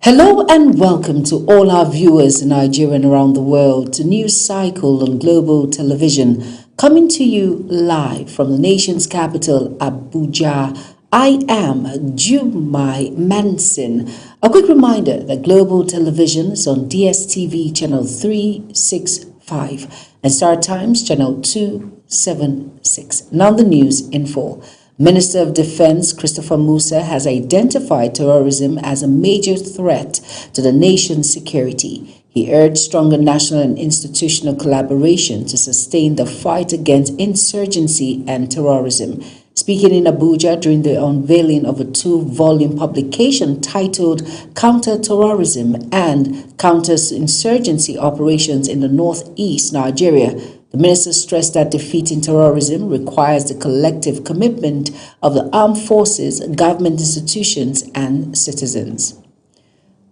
Hello and welcome to all our viewers in Nigeria and around the world to News Cycle on Global Television, coming to you live from the nation's capital, Abuja. I am Jumai Manson. A quick reminder that Global Television is on DSTV channel 365 and Star Times channel 276. Now the news in full. Minister of Defense Christopher Musa has identified terrorism as a major threat to the nation's security. He urged stronger national and institutional collaboration to sustain the fight against insurgency and terrorism. Speaking in Abuja during the unveiling of a 2-volume publication titled Counter-Terrorism and Counter-Insurgency Operations in the Northeast Nigeria, the minister stressed that defeating terrorism requires the collective commitment of the armed forces, government institutions, and citizens.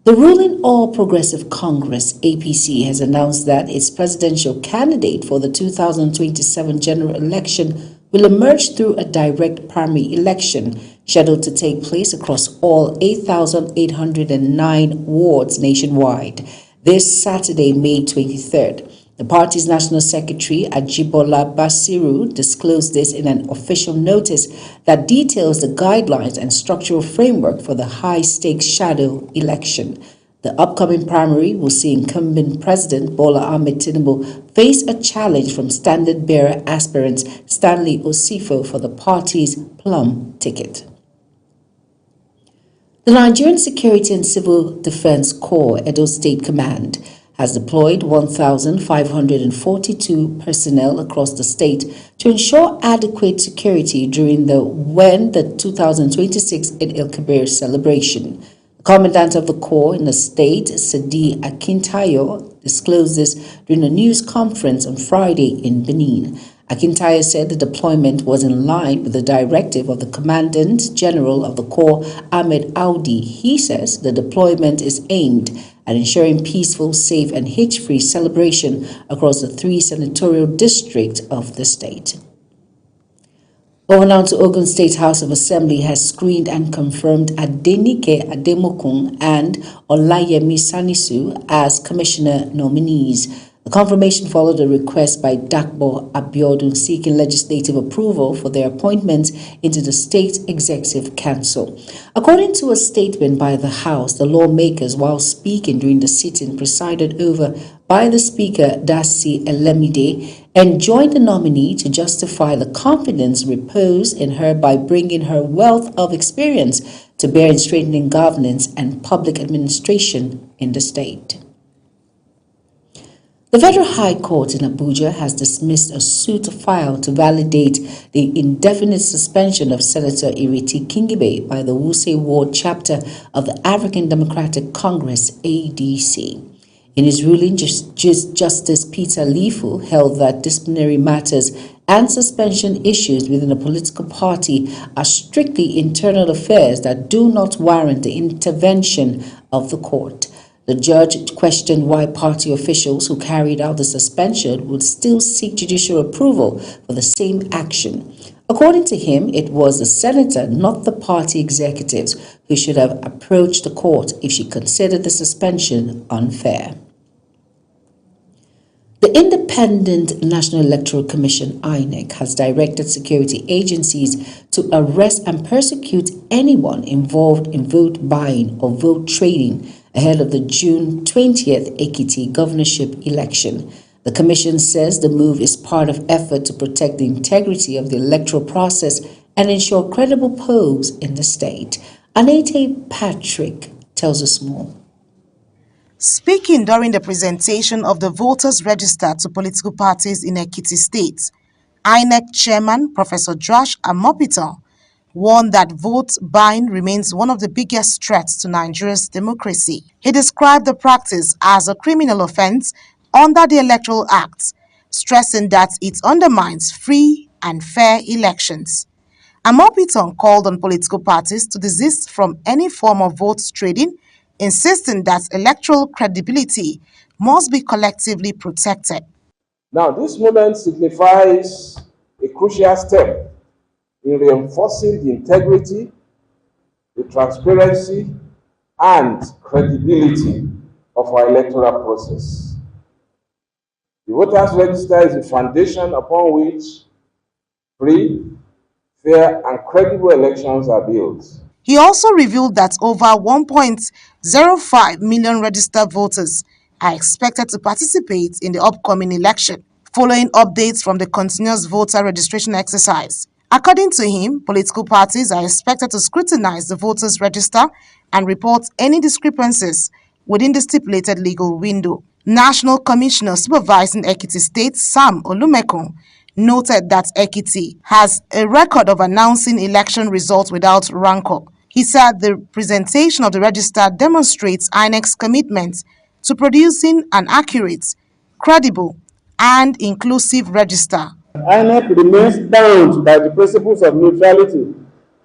The ruling All Progressive Congress, APC, has announced that its presidential candidate for the 2027 general election will emerge through a direct primary election scheduled to take place across all 8,809 wards nationwide this Saturday, May 23rd. The party's national secretary, Ajibola Basiru, disclosed this in an official notice that details the guidelines and structural framework for the high-stakes shadow election. The upcoming primary will see incumbent President Bola Ahmed Tinubu face a challenge from standard-bearer aspirant Stanley Osifo for the party's plum ticket. The Nigerian Security and Civil Defense Corps, Edo State Command, has deployed 1,542 personnel across the state to ensure adequate security during the 2026 Eid el-Kabir celebration. The Commandant of the Corps in the state, Sadi Akintayo, disclosed this during a news conference on Friday in Benin. Akintayo said the deployment was in line with the directive of the Commandant General of the Corps, Ahmed Audi. He says the deployment is aimed at ensuring peaceful, safe, and hitch-free celebration across the 3 senatorial districts of the state. Over now to Ogun State House of Assembly has screened and confirmed Adenike Ademokun and Olayemi Sanisu as commissioner nominees. The confirmation followed a request by Dakbo Abiodun seeking legislative approval for their appointments into the State Executive Council. According to a statement by the House, the lawmakers, while speaking during the sitting presided over by the Speaker, Dasi Elemide, enjoined the nominee to justify the confidence reposed in her by bringing her wealth of experience to bear in strengthening governance and public administration in the state. The Federal High Court in Abuja has dismissed a suit filed to validate the indefinite suspension of Senator Ireti Kingibe by the Wuse Ward chapter of the African Democratic Congress, ADC. In his ruling, Justice Peter Lifu held that disciplinary matters and suspension issues within a political party are strictly internal affairs that do not warrant the intervention of the court. The judge questioned why party officials who carried out the suspension would still seek judicial approval for the same action. According to him, it was the senator, not the party executives, who should have approached the court if she considered the suspension unfair. The Independent National Electoral Commission, INEC, has directed security agencies to arrest and persecute anyone involved in vote buying or vote trading ahead of the June 20th Ekiti governorship election. The commission says the move is part of effort to protect the integrity of the electoral process and ensure credible polls in the state. Anete Patrick tells us more. Speaking during the presentation of the voters register to political parties in Ekiti State, INEC Chairman Professor Josh Amopitan warned that vote buying remains one of the biggest threats to Nigeria's democracy. He described the practice as a criminal offense under the Electoral Act, stressing that it undermines free and fair elections. Amopitan called on political parties to desist from any form of vote trading, insisting that electoral credibility must be collectively protected. Now, this moment signifies a crucial step in reinforcing the integrity, the transparency, and credibility of our electoral process. The voters register is the foundation upon which free, fair, and credible elections are built. He also revealed that over 1.05 million registered voters are expected to participate in the upcoming election, following updates from the continuous voter registration exercise. According to him, political parties are expected to scrutinize the voters' register and report any discrepancies within the stipulated legal window. National Commissioner supervising Ekiti State, Sam Olumekun, noted that Ekiti has a record of announcing election results without rancor. He said the presentation of the register demonstrates INEC's commitment to producing an accurate, credible, and inclusive register. INEC remains bound by the principles of neutrality,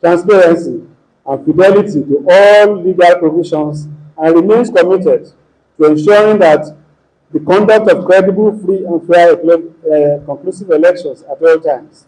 transparency, and fidelity to all legal provisions and remains committed to ensuring that the conduct of credible, free, and fair conclusive elections at all times.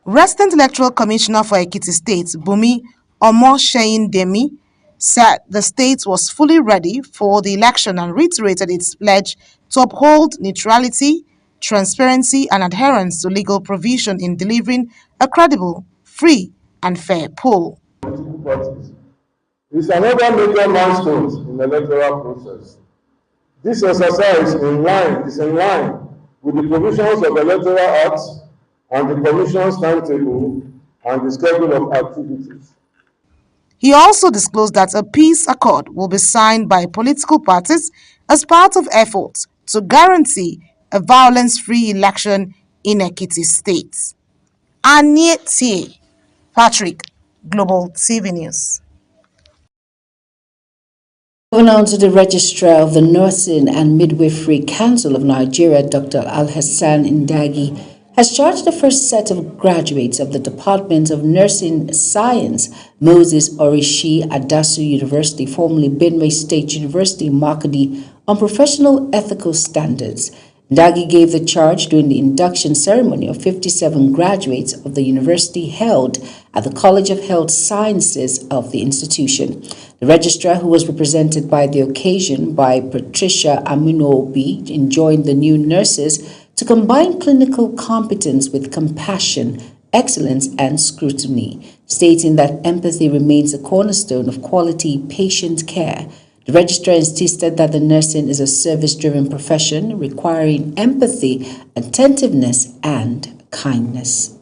Resident Electoral Commissioner for Ekiti State, Bumi Omosheyin-Demi, said the state was fully ready for the election and reiterated its pledge to uphold neutrality, transparency, and adherence to legal provision in delivering a credible, free, and fair poll. This is another major milestone in the electoral process. This exercise is in line with the provisions of the Electoral Act and the Commission's timetable and the schedule of activities. He also disclosed that a peace accord will be signed by political parties as part of efforts to guarantee a violence-free election in Ekiti State. Anieti Patrick, Global TV News. Moving on to the Registrar of the Nursing and Midwifery Council of Nigeria, Dr. Al-Hassan Ndagi, has charged the first set of graduates of the Department of Nursing Science, Moses Orishi Adasu University, formerly Benue State University, Makudi, on professional ethical standards. Ndagi gave the charge during the induction ceremony of 57 graduates of the university held at the College of Health Sciences of the institution. The registrar, who was represented by the occasion by Patricia Amunobi, enjoined the new nurses to combine clinical competence with compassion, excellence, and scrutiny, stating that empathy remains a cornerstone of quality patient care. The registrar insisted that the nursing is a service-driven profession requiring empathy, attentiveness, and kindness.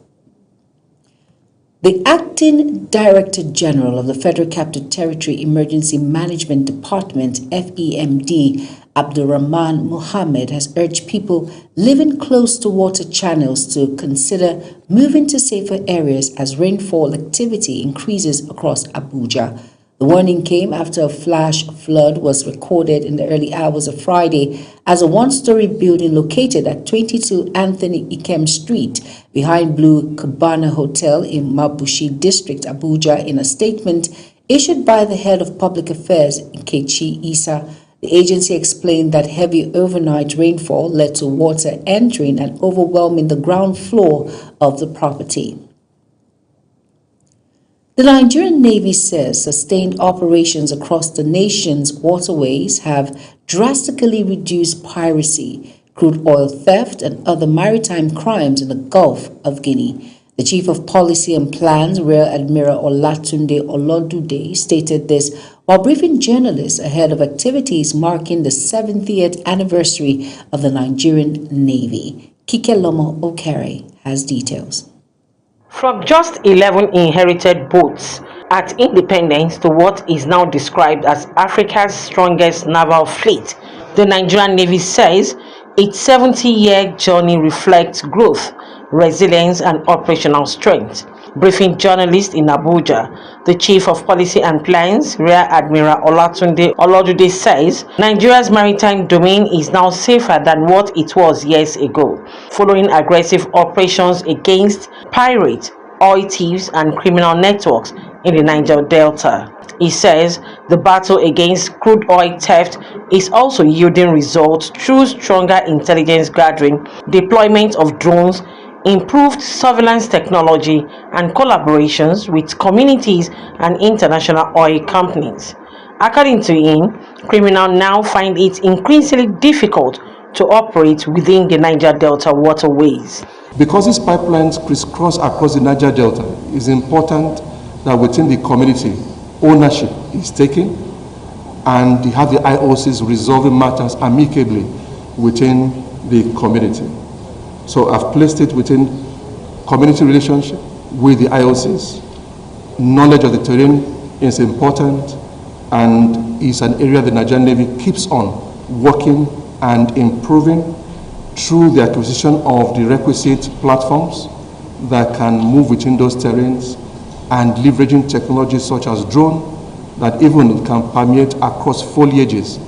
The Acting Director General of the Federal Capital Territory Emergency Management Department, FEMD, Abdurrahman Mohammed, has urged people living close to water channels to consider moving to safer areas as rainfall activity increases across Abuja. The warning came after a flash flood was recorded in the early hours of Friday as a one-story building located at 22 Anthony Ikem Street behind Blue Cabana Hotel in Mabushi District, Abuja. In a statement issued by the head of public affairs, Nkechi Isa, the agency explained that heavy overnight rainfall led to water entering and overwhelming the ground floor of the property. The Nigerian Navy says sustained operations across the nation's waterways have drastically reduced piracy, crude oil theft, and other maritime crimes in the Gulf of Guinea. The Chief of Policy and Plans, Rear Admiral Olatunde Olodude, stated this while briefing journalists ahead of activities marking the 70th anniversary of the Nigerian Navy. Kike Lomo Okere has details. From just 11 inherited boats at independence to what is now described as Africa's strongest naval fleet, the Nigerian Navy says its 70-year journey reflects growth, resilience, and operational strength. Briefing journalists in Abuja, the Chief of Policy and Plans, Rear Admiral Olatunde Olodude, says Nigeria's maritime domain is now safer than what it was years ago, following aggressive operations against pirates, oil thieves, and criminal networks in the Niger Delta. He says the battle against crude oil theft is also yielding results through stronger intelligence gathering, deployment of drones, improved surveillance technology, and collaborations with communities and international oil companies. According to him, criminals now find it increasingly difficult to operate within the Niger Delta waterways. Because these pipelines crisscross across the Niger Delta, it's important that within the community, ownership is taken and you have the IOCs resolving matters amicably within the community. So I've placed it within community relationship with the IOCs. Knowledge of the terrain is important and is an area the Nigerian Navy keeps on working and improving through the acquisition of the requisite platforms that can move within those terrains and leveraging technologies such as drone that even can permeate across foliages.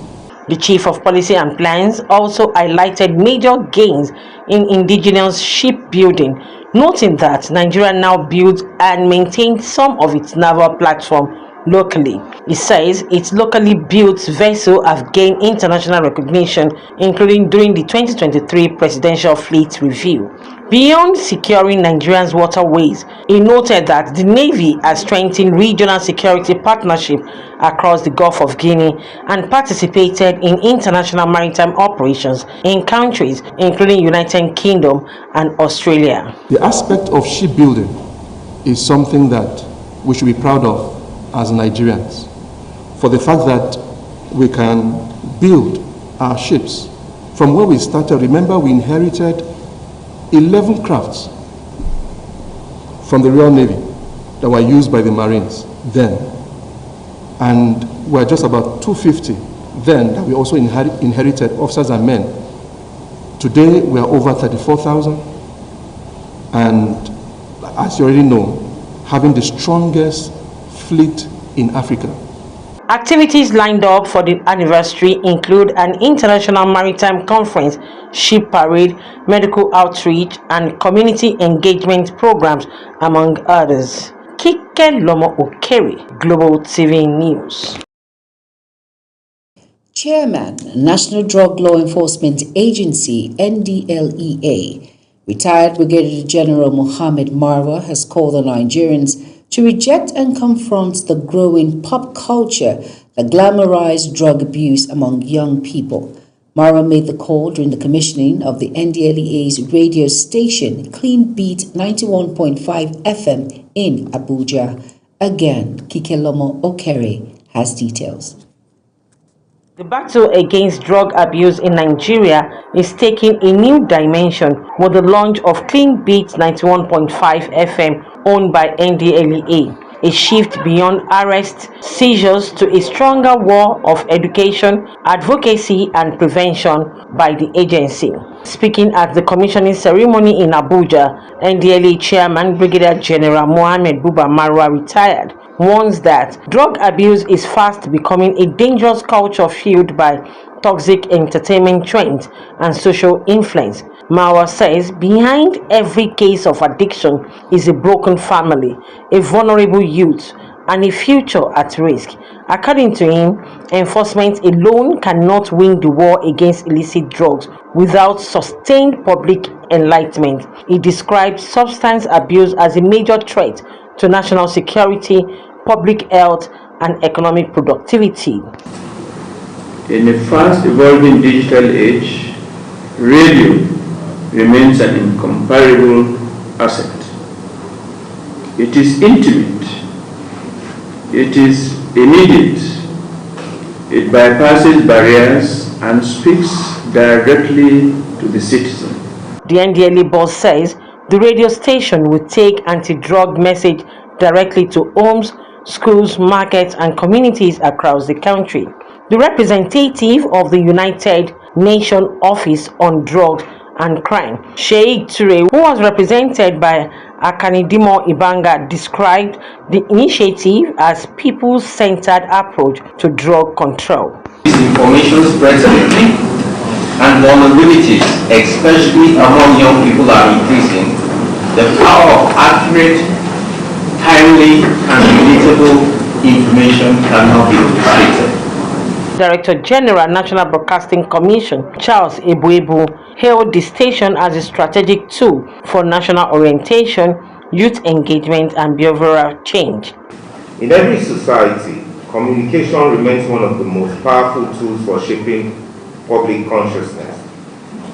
The Chief of Policy and Plans also highlighted major gains in indigenous shipbuilding, noting that Nigeria now builds and maintains some of its naval platform locally. He says its locally built vessels have gained international recognition, including during the 2023 Presidential Fleet Review. Beyond securing Nigeria's waterways, he noted that the Navy has strengthened regional security partnership across the Gulf of Guinea and participated in international maritime operations in countries including United Kingdom and Australia. The aspect of shipbuilding is something that we should be proud of as Nigerians, for the fact that we can build our ships. From where we started, remember we inherited 11 crafts from the Royal Navy that were used by the Marines then, and we're just about 250 then that we also inherited officers and men. Today we are over 34,000, and as you already know, having the strongest fleet in Africa. Activities lined up for the anniversary include an international maritime conference, ship parade, medical outreach, and community engagement programs, among others. Kike Lomo Okere, Global TV News. Chairman, National Drug Law Enforcement Agency, NDLEA, retired Brigadier General Mohammed Marwa has called on Nigerians to reject and confront the growing pop culture that glamorized drug abuse among young people. Marwa made the call during the commissioning of the NDLEA's radio station, Clean Beat 91.5 FM in Abuja. Again, Kikelomo Okere has details. The battle against drug abuse in Nigeria is taking a new dimension with the launch of Clean Beat 91.5 FM owned by NDLEA, a shift beyond arrests, seizures to a stronger war of education, advocacy and prevention by the agency. Speaking at the commissioning ceremony in Abuja, NDLEA Chairman Brigadier General Mohammed Buba Marwa, retired, warns that drug abuse is fast becoming a dangerous culture fueled by toxic entertainment trends and social influence. Marwa says behind every case of addiction is a broken family, a vulnerable youth, and a future at risk. According to him, enforcement alone cannot win the war against illicit drugs without sustained public enlightenment. He described substance abuse as a major threat to national security, public health, and economic productivity. In a fast-evolving digital age, radio remains an incomparable asset. It is intimate, it is immediate, it bypasses barriers and speaks directly to the citizen. The NDLEA boss says the radio station will take anti-drug message directly to homes, schools, markets, and communities across the country. The representative of the United Nations Office on Drugs and Crime, Sheikh Ture, who was represented by Akanidimo Ibanga, described the initiative as people-centered approach to drug control. Information spreads quickly and vulnerabilities, especially among young people, are increasing. The power of accurate, timely, and relatable information cannot be duplicated. Director General, National Broadcasting Commission, Charles Ebuebu, hailed the station as a strategic tool for national orientation, youth engagement, and behavioral change. In every society, communication remains one of the most powerful tools for shaping public consciousness.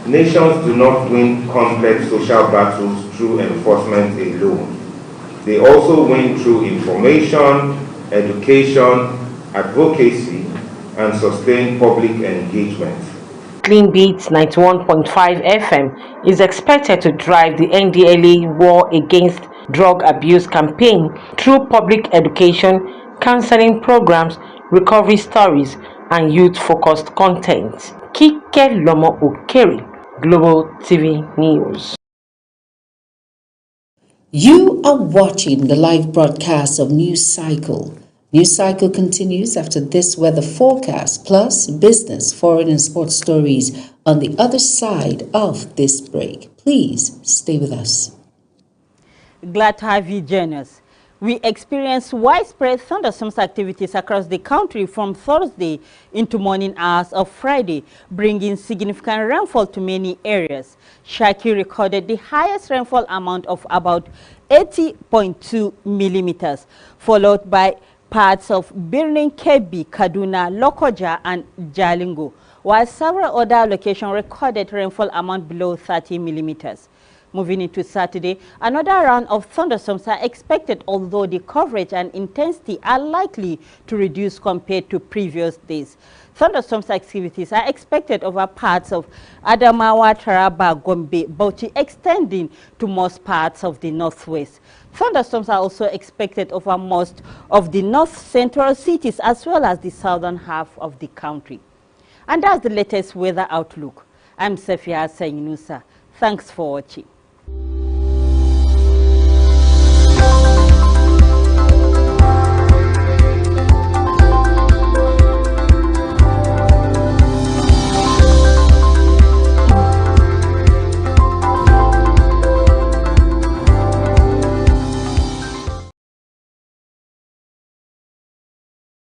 Nations do not win complex social battles through enforcement alone. They also win through information, education, advocacy, and sustained public engagement. Clean Beats 91.5 FM is expected to drive the NDLEA War Against Drug Abuse campaign through public education, counseling programs, recovery stories, and youth-focused content. Kike Lomo Okeri, Global TV News. You are watching the live broadcast of News Cycle. News Cycle continues after this weather forecast, plus business, foreign and sports stories on the other side of this break. Please stay with us. Glad to have you join us. We experienced widespread thunderstorms activities across the country from Thursday into morning hours of Friday, bringing significant rainfall to many areas. Shaki recorded the highest rainfall amount of about 80.2 millimeters, followed by parts of Birnin Kebbi, Kaduna, Lokoja, and Jalingo, while several other locations recorded rainfall amount below 30 millimeters. Moving into Saturday, another round of thunderstorms are expected, although the coverage and intensity are likely to reduce compared to previous days. Thunderstorms activities are expected over parts of Adamawa, Taraba, Gombe, Bauchi, extending to most parts of the northwest. Thunderstorms are also expected over most of the north-central cities as well as the southern half of the country. And that's the latest weather outlook. I'm Sefia Sayunusa. Thanks for watching.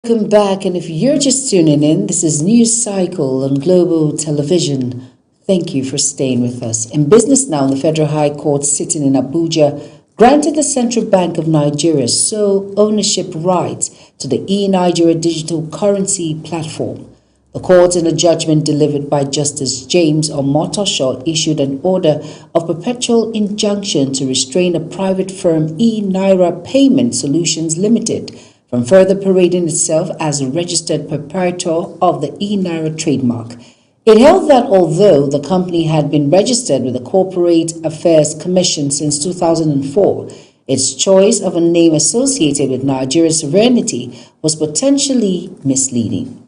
Welcome back, and if you're just tuning in, this is News Cycle on Global Television. Thank you for staying with us. In business now, the Federal High Court sitting in Abuja granted the Central Bank of Nigeria sole ownership rights to the eNigeria digital currency platform. The court, in a judgment delivered by Justice James Omotosho, issued an order of perpetual injunction to restrain a private firm, eNaira Payment Solutions Limited, from further parading itself as a registered proprietor of the eNaira trademark. It held that although the company had been registered with the Corporate Affairs Commission since 2004, its choice of a name associated with Nigeria's sovereignty was potentially misleading.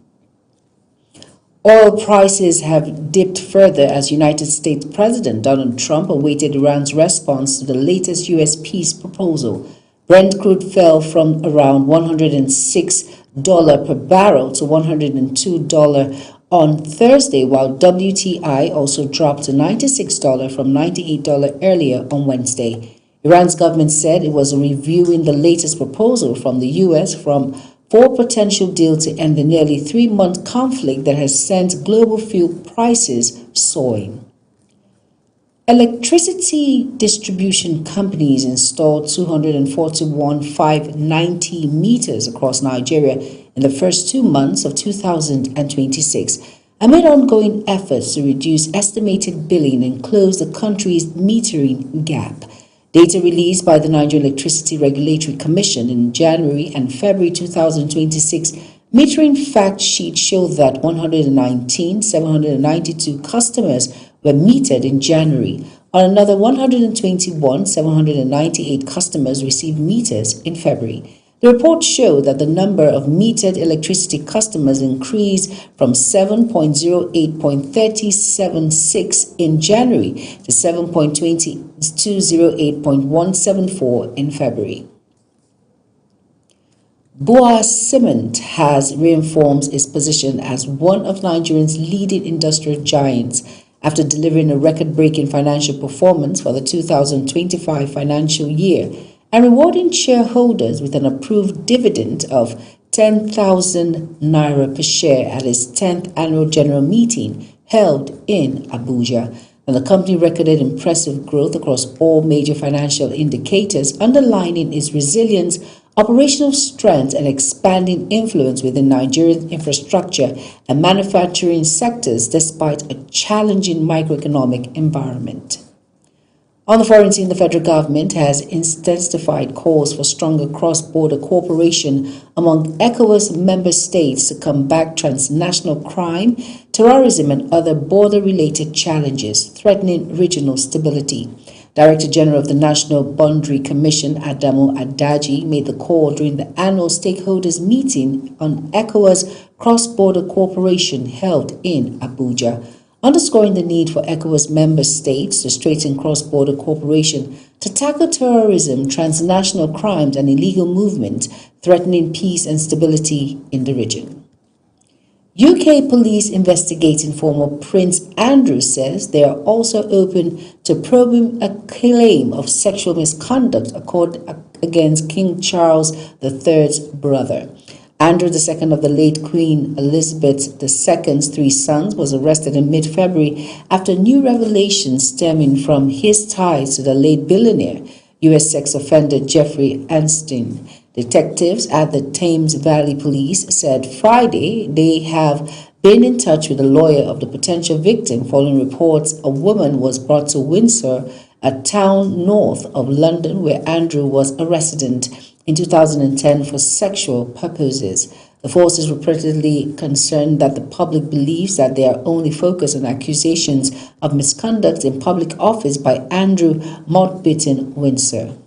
Oil prices have dipped further as United States President Donald Trump awaited Iran's response to the latest U.S. peace proposal. Brent crude fell from around $106 per barrel to $102 on Thursday, while WTI also dropped to $96 from $98 earlier on Wednesday. Iran's government said it was reviewing the latest proposal from the U.S. for potential deal to end the nearly 3-month conflict that has sent global fuel prices soaring. Electricity distribution companies installed 241 590 meters across Nigeria in the first 2 months of 2026, amid ongoing efforts to reduce estimated billing and close the country's metering gap. Data released by the Nigeria Electricity Regulatory Commission in January and February 2026 metering fact sheet showed that 119,792 customers were metered in January. On another 121,798 customers received meters in February. The report showed that the number of metered electricity customers increased from 7.08.376 in January to 7.2208.174 in February. Bua Cement has reinforced its position as one of Nigeria's leading industrial giants after delivering a record-breaking financial performance for the 2025 financial year and rewarding shareholders with an approved dividend of 10,000 naira per share at its 10th annual general meeting held in Abuja. And the company recorded impressive growth across all major financial indicators, underlining its resilience operational strength and expanding influence within Nigerian infrastructure and manufacturing sectors despite a challenging microeconomic environment. On the foreign scene, the federal government has intensified calls for stronger cross-border cooperation among ECOWAS member states to combat transnational crime, terrorism, and other border-related challenges threatening regional stability. Director General of the National Boundary Commission, Adamu Adaji, made the call during the annual stakeholders meeting on ECOWAS cross-border cooperation held in Abuja, underscoring the need for ECOWAS member states to strengthen cross-border cooperation to tackle terrorism, transnational crimes, and illegal movement threatening peace and stability in the region. UK police investigating former Prince Andrew says they are also open to probing a claim of sexual misconduct against King Charles III's brother. Andrew II of the late Queen Elizabeth II's 3 sons was arrested in mid-February after new revelations stemming from his ties to the late billionaire, U.S. sex offender Jeffrey Epstein. Detectives at the Thames Valley Police said Friday they have been in touch with the lawyer of the potential victim following reports a woman was brought to Windsor, a town north of London where Andrew was a resident in 2010 for sexual purposes. The force is reportedly concerned that the public believes that they are only focused on accusations of misconduct in public office by Andrew Mountbatten Windsor.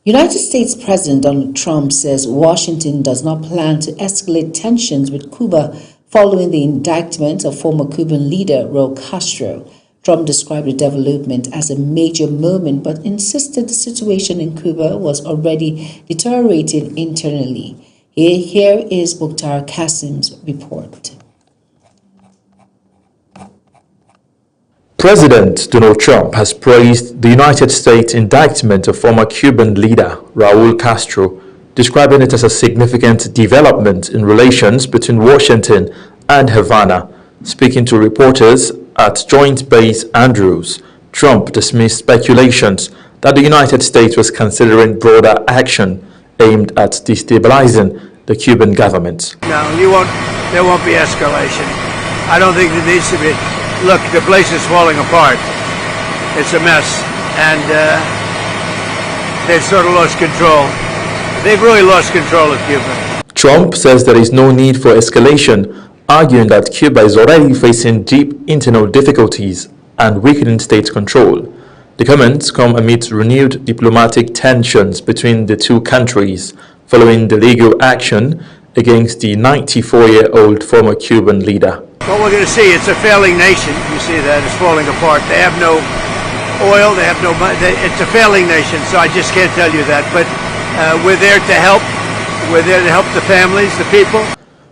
United States President Donald Trump says Washington does not plan to escalate tensions with Cuba following the indictment of former Cuban leader Raul Castro. Trump described the development as a major moment but insisted the situation in Cuba was already deteriorating internally. Here is Mukhtar Qasim's report. President Donald Trump has praised the United States indictment of former Cuban leader Raul Castro, describing it as a significant development in relations between Washington and Havana. Speaking to reporters at Joint Base Andrews, Trump dismissed speculations that the United States was considering broader action aimed at destabilizing the Cuban government. No, there won't be escalation. I don't think there needs to be. Look, the place is falling apart. It's a mess, and they've sort of lost control. They've really lost control of Cuba. Trump says there is no need for escalation, arguing that Cuba is already facing deep internal difficulties and weakening state control. The comments come amid renewed diplomatic tensions between the two countries following the legal action against the 94-year-old former Cuban leader. What we're going to see, it's a failing nation. You see that, it's falling apart. They have no oil, they have no money. It's a failing nation, so I just can't tell you that. But we're there to help. We're there to help the families, the people.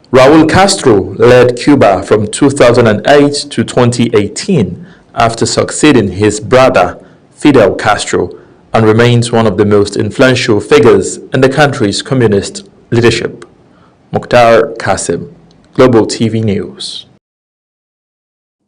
Raul Castro led Cuba from 2008 to 2018 after succeeding his brother, Fidel Castro, and remains one of the most influential figures in the country's communist leadership. Mukhtar Qasim, Global TV News.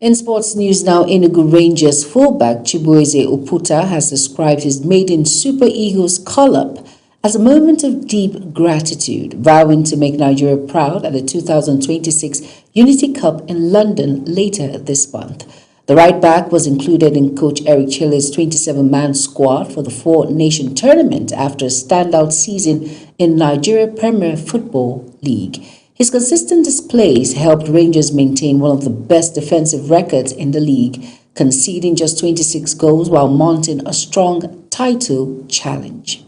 In sports news now, Enugu Rangers fullback Chibueze Oputa has described his maiden Super Eagles call-up as a moment of deep gratitude, vowing to make Nigeria proud at the 2026 Unity Cup in London later this month. The right back was included in Coach Eric Chile's 27-man squad for the Four Nation tournament after a standout season in Nigeria Premier Football League. His consistent displays helped Rangers maintain one of the best defensive records in the league, conceding just 26 goals while mounting a strong title challenge.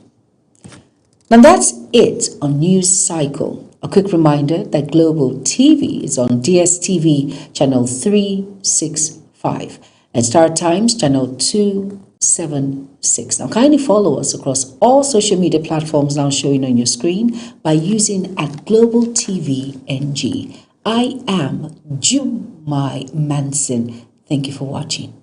Now that's it on News Cycle. A quick reminder that Global TV is on DSTV channel 365 and Star Times channel 276. Now kindly follow us across all social media platforms now showing on your screen by using @Global TV NG. I am Jumai Manson. Thank you for watching.